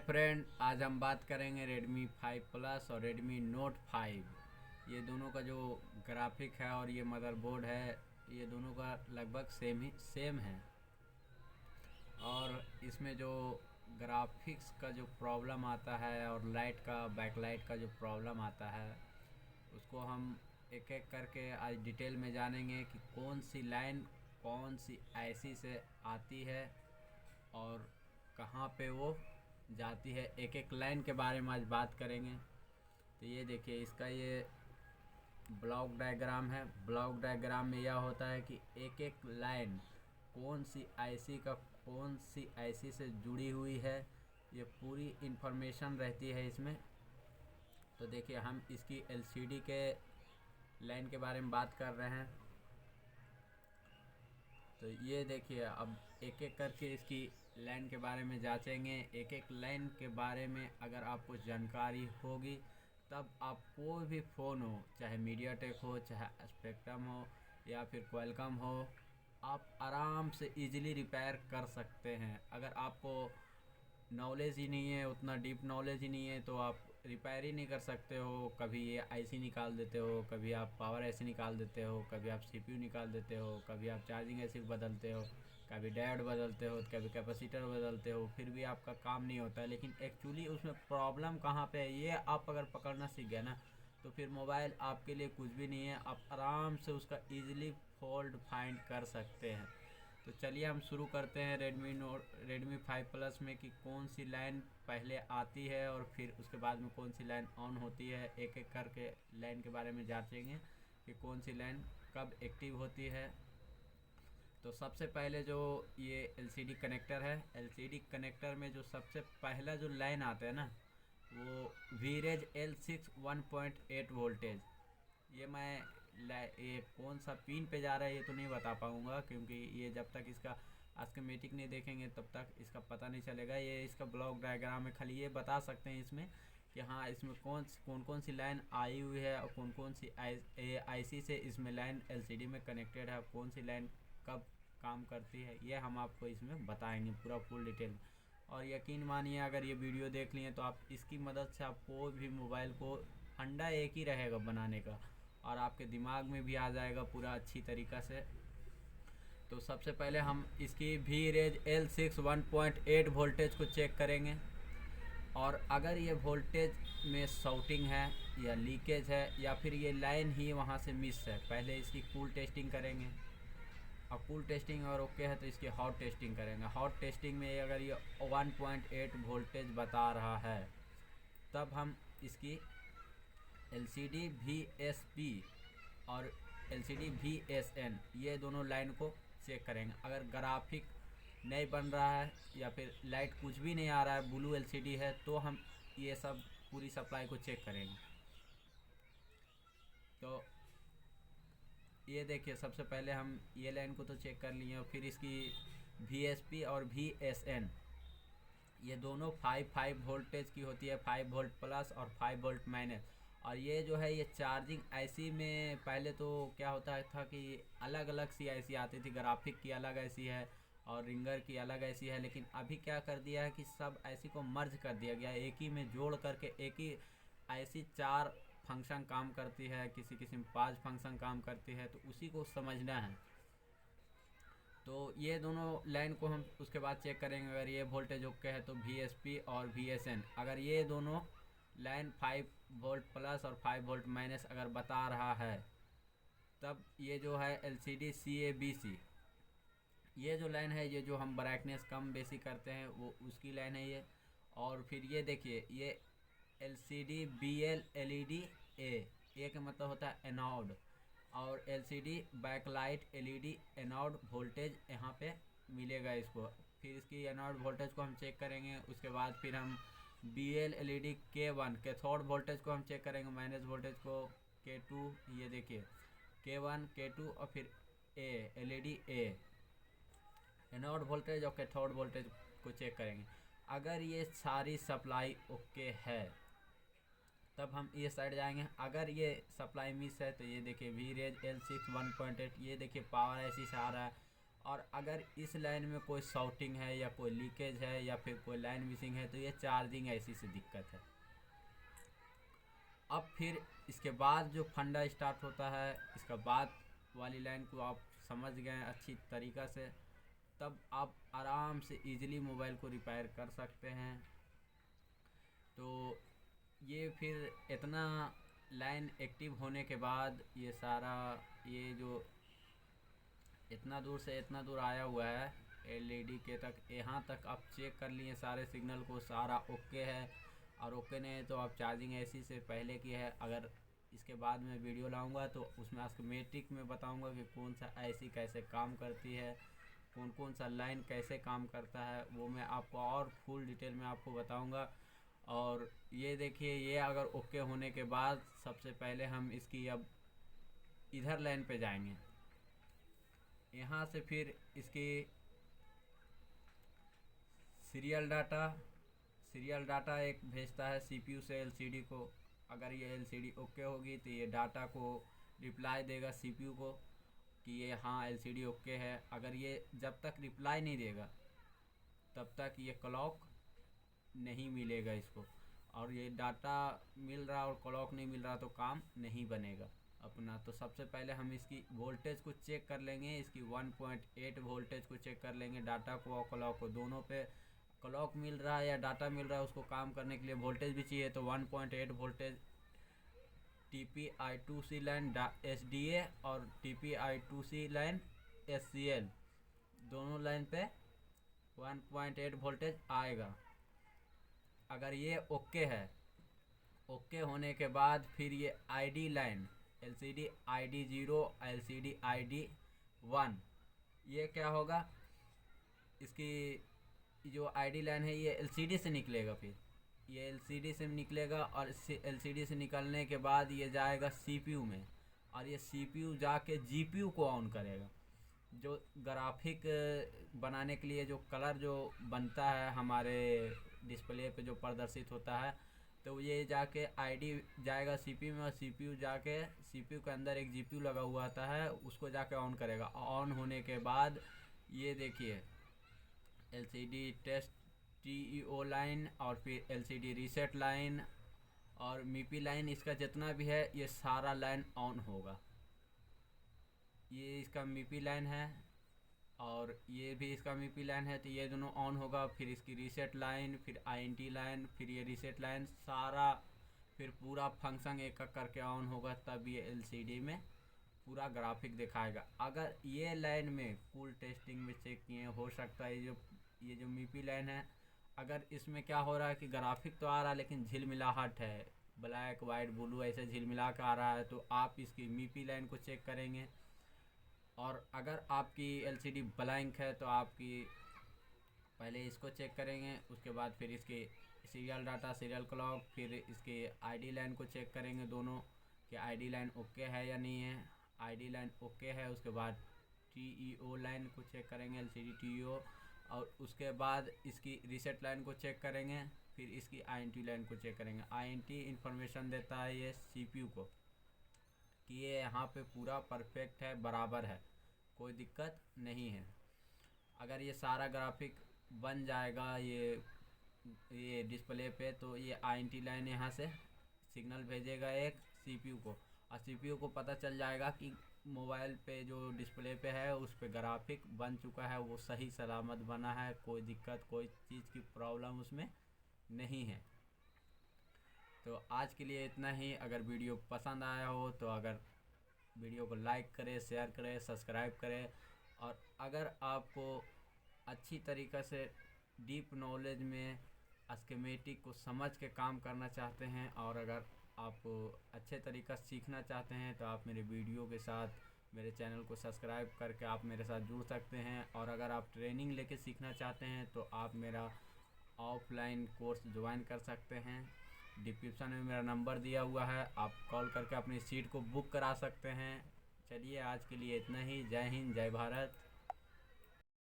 Friend, आज हम बात करेंगे Redmi 5 Plus और Redmi Note 5। ये दोनों का जो ग्राफिक है और ये मदरबोर्ड है, ये दोनों का लगभग सेम है। और इसमें जो ग्राफिक्स का जो प्रॉब्लम आता है और लाइट का बैकलाइट का जो प्रॉब्लम आता है, उसको हम एक एक करके आज डिटेल में जानेंगे कि कौन सी लाइन कौन सी IC से आती है और कहाँ पे वो जाती है। एक एक लाइन के बारे में आज बात करेंगे। तो ये देखिए, इसका ये ब्लॉक डायग्राम है। ब्लॉक डायग्राम में यह होता है कि एक एक लाइन कौन सी IC का कौन सी IC से जुड़ी हुई है, ये पूरी इन्फॉर्मेशन रहती है इसमें। तो देखिए, हम इसकी LCD के लाइन के बारे में बात कर रहे हैं। तो ये देखिए, अब एक एक करके इसकी लाइन के बारे में जांचेंगे। एक एक लाइन के बारे में अगर आपको जानकारी होगी, तब आप कोई भी फ़ोन हो, चाहे मीडियाटेक हो, चाहे स्पेक्ट्रम हो या फिर क्वालकॉम हो, आप आराम से इजीली रिपेयर कर सकते हैं। अगर आपको नॉलेज ही नहीं है, उतना डीप नॉलेज ही नहीं है, तो आप रिपेयर ही नहीं कर सकते हो। कभी ये IC निकाल देते हो, कभी आप पावर IC निकाल देते हो, कभी आप CPU निकाल देते हो, कभी आप चार्जिंग IC बदलते हो, कभी डायोड बदलते हो, कभी कैपेसिटर बदलते हो, फिर भी आपका काम नहीं होता है। लेकिन एक्चुअली उसमें प्रॉब्लम कहाँ पे है, ये आप अगर पकड़ना सीख गए ना, तो फिर मोबाइल आपके लिए कुछ भी नहीं है। आप आराम से उसका ईज़िली फॉल्ट फाइंड कर सकते हैं। तो चलिए हम शुरू करते हैं Redmi 5 Plus में कि कौन सी लाइन पहले आती है और फिर उसके बाद में कौन सी लाइन ऑन होती है। एक एक करके लाइन के बारे में जांचेंगे कि कौन सी लाइन कब एक्टिव होती है। तो सबसे पहले जो ये LCD कनेक्टर है, LCD कनेक्टर में जो सबसे पहला जो लाइन आता है ना, वो वीरेज L6 1.8 वोल्टेज। ये मैं ये कौन सा पिन पे जा रहा है ये तो नहीं बता पाऊँगा, क्योंकि ये जब तक इसका स्कीमेटिक नहीं देखेंगे तब तक इसका पता नहीं चलेगा। ये इसका ब्लॉक डायग्राम में खाली ये बता सकते हैं इसमें कि हाँ, इसमें कौन सी लाइन आई हुई है और कौन कौन सी IC से इसमें लाइन LCD में कनेक्टेड है, कौन सी लाइन कब काम करती है, ये हम आपको इसमें बताएंगे पूरा फुल डिटेल। और यकीन मानिए, अगर ये वीडियो देख लिए तो आप इसकी मदद से आप कोई भी मोबाइल को फंडा एक ही रहेगा बनाने का, और आपके दिमाग में भी आ जाएगा पूरा अच्छी तरीक़ा से। तो सबसे पहले हम इसकी वीरेज L6 1.8 वोल्टेज को चेक करेंगे। और अगर ये वोल्टेज में शॉर्टिंग है या लीकेज है या फिर ये लाइन ही वहाँ से मिस है, पहले इसकी कूल टेस्टिंग करेंगे। और कूल टेस्टिंग और ओके है तो इसकी हॉट टेस्टिंग करेंगे। हॉट टेस्टिंग में अगर ये 1.8 वोल्टेज बता रहा है, तब हम इसकी LCD VSP और LCD VSN ये दोनों लाइन को चेक करेंगे। अगर ग्राफिक नहीं बन रहा है या फिर लाइट कुछ भी नहीं आ रहा है, ब्लू LCD है, तो हम ये सब पूरी सप्लाई को चेक करेंगे। तो ये देखिए, सबसे पहले हम ये लाइन को तो चेक कर लिए और फिर इसकी VSP और VSN ये दोनों 5 वोल्टेज की होती है, 5 वोल्ट प्लस और 5 वोल्ट माइनस। और ये जो है ये चार्जिंग IC में पहले तो क्या होता था कि अलग अलग सी IC आती थी, ग्राफिक की अलग IC है और रिंगर की अलग IC है। लेकिन अभी क्या कर दिया है कि सब IC को मर्ज कर दिया गया, एक ही में जोड़ करके एक ही IC 4 फंक्शन काम करती है, किसी किसी में 5 फंक्शन काम करती है, तो उसी को समझना है। तो ये दोनों लाइन को हम उसके बाद चेक करेंगे। अगर ये वोल्टेज ओके है तो VSP और VSN, अगर ये दोनों लाइन 5 वोल्ट प्लस और 5 वोल्ट माइनस अगर बता रहा है, तब ये जो है LCD CABC ये जो लाइन है, ये जो हम ब्राइटनेस कम बेसी करते हैं वो उसकी लाइन है ये। और फिर ये देखिए, ये LCD BL LED A का मतलब होता है एनोड, और LCD backlight LED anode voltage यहाँ पे मिलेगा इसको। फिर इसकी एनोड वोल्टेज को हम चेक करेंगे। उसके बाद फिर हम BL LED K1 cathode voltage को हम चेक करेंगे, माइनस वोल्टेज को K2, ये देखिए K1 K2 और फिर LED A एनोड वोल्टेज और कैथोड वोल्टेज को चेक करेंगे। अगर ये सारी सप्लाई ओके है, तब हम ये साइड जाएंगे। अगर ये सप्लाई मिस है तो ये देखिए वीरेज L6 1.8, ये देखिए पावर IC से आ रहा है और अगर इस लाइन में कोई शॉर्टिंग है या कोई लीकेज है या फिर कोई लाइन मिसिंग है तो ये चार्जिंग ऐसी से दिक्कत है। अब फिर इसके बाद जो फंडा स्टार्ट होता है, इसका बाद वाली लाइन को आप समझ गए अच्छी तरीक़ा से, तब आप आराम से इजीली मोबाइल को रिपेयर कर सकते हैं। तो ये फिर इतना लाइन एक्टिव होने के बाद ये सारा ये जो इतना दूर से इतना दूर आया हुआ है एलईडी के तक, यहाँ तक आप चेक कर लिए सारे सिग्नल को, सारा ओके है। और ओके नहीं है तो आप चार्जिंग ऐसी से पहले की है। अगर इसके बाद में वीडियो लाऊंगा तो उसमें स्कीमेटिक में बताऊंगा कि कौन सा ऐसी कैसे काम करती है, कौन कौन सा लाइन कैसे काम करता है, वो मैं आपको और फुल डिटेल में आपको बताऊंगा। और ये देखिए, ये अगर ओके होने के बाद सबसे पहले हम इसकी अब इधर लाइन पे जाएंगे। यहाँ से फिर इसकी सीरियल डाटा एक भेजता है सीपीयू से एलसीडी को। अगर ये एलसीडी ओके होगी तो ये डाटा को रिप्लाई देगा सीपीयू को कि ये हाँ एलसीडी ओके है। अगर ये जब तक रिप्लाई नहीं देगा तब तक ये क्लॉक नहीं मिलेगा इसको, और ये डाटा मिल रहा और क्लॉक नहीं मिल रहा तो काम नहीं बनेगा अपना। तो सबसे पहले हम इसकी वोल्टेज को चेक कर लेंगे, इसकी 1.8 वोल्टेज को चेक कर लेंगे, डाटा को और क्लॉक को दोनों पे। क्लॉक मिल रहा है या डाटा मिल रहा है, उसको काम करने के लिए वोल्टेज भी चाहिए। तो 1.8 वोल्टेज TPI2C लाइन SDA और TPI2C लाइन SCL दोनों लाइन पे 1.8 वोल्टेज आएगा। अगर ये ओके है, ओके होने के बाद फिर ये ID line LCD ID 0 LCD ID 1, ये क्या होगा, इसकी जो ID लाइन है ये LCD से निकलेगा। फिर ये LCD से निकलेगा और LCD से निकलने के बाद ये जाएगा CPU में, और ये CPU जाके GPU को ऑन करेगा। जो ग्राफिक बनाने के लिए जो कलर जो बनता है हमारे डिस्प्ले पे जो प्रदर्शित होता है, तो ये जाके ID जाएगा CPU में, और CPU जाके CPU के अंदर एक GPU लगा हुआ आता है, उसको जाके ऑन करेगा। ऑन होने के बाद ये देखिए LCD टेस्ट TEO लाइन और फिर LCD रीसेट लाइन और MIPI लाइन, इसका जितना भी है ये सारा लाइन ऑन होगा। ये इसका MIPI लाइन है और ये भी इसका MIPI लाइन है, तो ये दोनों ऑन होगा। फिर इसकी रीसेट लाइन, फिर INT लाइन, फिर ये रीसेट लाइन, सारा फिर पूरा फंक्शन एक एक करके ऑन होगा, तब ये LCD में पूरा ग्राफिक दिखाएगा। अगर ये लाइन में कूल टेस्टिंग में चेक किए, हो सकता है ये जो MIPI लाइन है, अगर इसमें क्या हो रहा है कि ग्राफिक तो आ रहा है लेकिन झिलमिलाहट है, ब्लैक वाइट ब्लू ऐसे झिलमिला कर आ रहा है, तो आप इसकी MIPI लाइन को चेक करेंगे। और अगर आपकी LCD ब्लैंक है तो आपकी पहले इसको चेक करेंगे, उसके बाद फिर इसकी सीरियल डाटा, सीरियल क्लॉक, फिर इसके ID लाइन को चेक करेंगे दोनों कि ID लाइन ओके है या नहीं है। ID लाइन ओके है, उसके बाद TEO लाइन को चेक करेंगे, LCD TEO, और उसके बाद इसकी रीसेट लाइन को चेक करेंगे, फिर इसकी INT लाइन को चेक करेंगे। INT इंफॉर्मेशन देता है ये CPU को कि ये यहाँ पे पूरा परफेक्ट है, बराबर है, कोई दिक्कत नहीं है। अगर ये सारा ग्राफिक बन जाएगा ये डिस्प्ले पे, तो ये INT लाइन यहाँ से सिग्नल भेजेगा एक CPU को, और CPU को पता चल जाएगा कि मोबाइल पे जो डिस्प्ले पे है उस पे ग्राफिक बन चुका है, वो सही सलामत बना है, कोई दिक्कत कोई चीज़ की प्रॉब्लम उसमें नहीं है। तो आज के लिए इतना ही। अगर वीडियो पसंद आया हो तो अगर वीडियो को लाइक करें, शेयर करें, सब्सक्राइब करें। और अगर आपको अच्छी तरीक़े से डीप नॉलेज में स्कीमेटिक को समझ के काम करना चाहते हैं, और अगर आप अच्छे तरीक़ा से सीखना चाहते हैं, तो आप मेरे वीडियो के साथ मेरे चैनल को सब्सक्राइब करके आप मेरे साथ जुड़ सकते हैं। और अगर आप ट्रेनिंग लेके सीखना चाहते हैं तो आप मेरा ऑफलाइन कोर्स ज्वाइन कर सकते हैं। डिस्क्रिप्शन में मेरा नंबर दिया हुआ है, आप कॉल करके अपनी सीट को बुक करा सकते हैं। चलिए आज के लिए इतना ही। जय हिंद, जय भारत।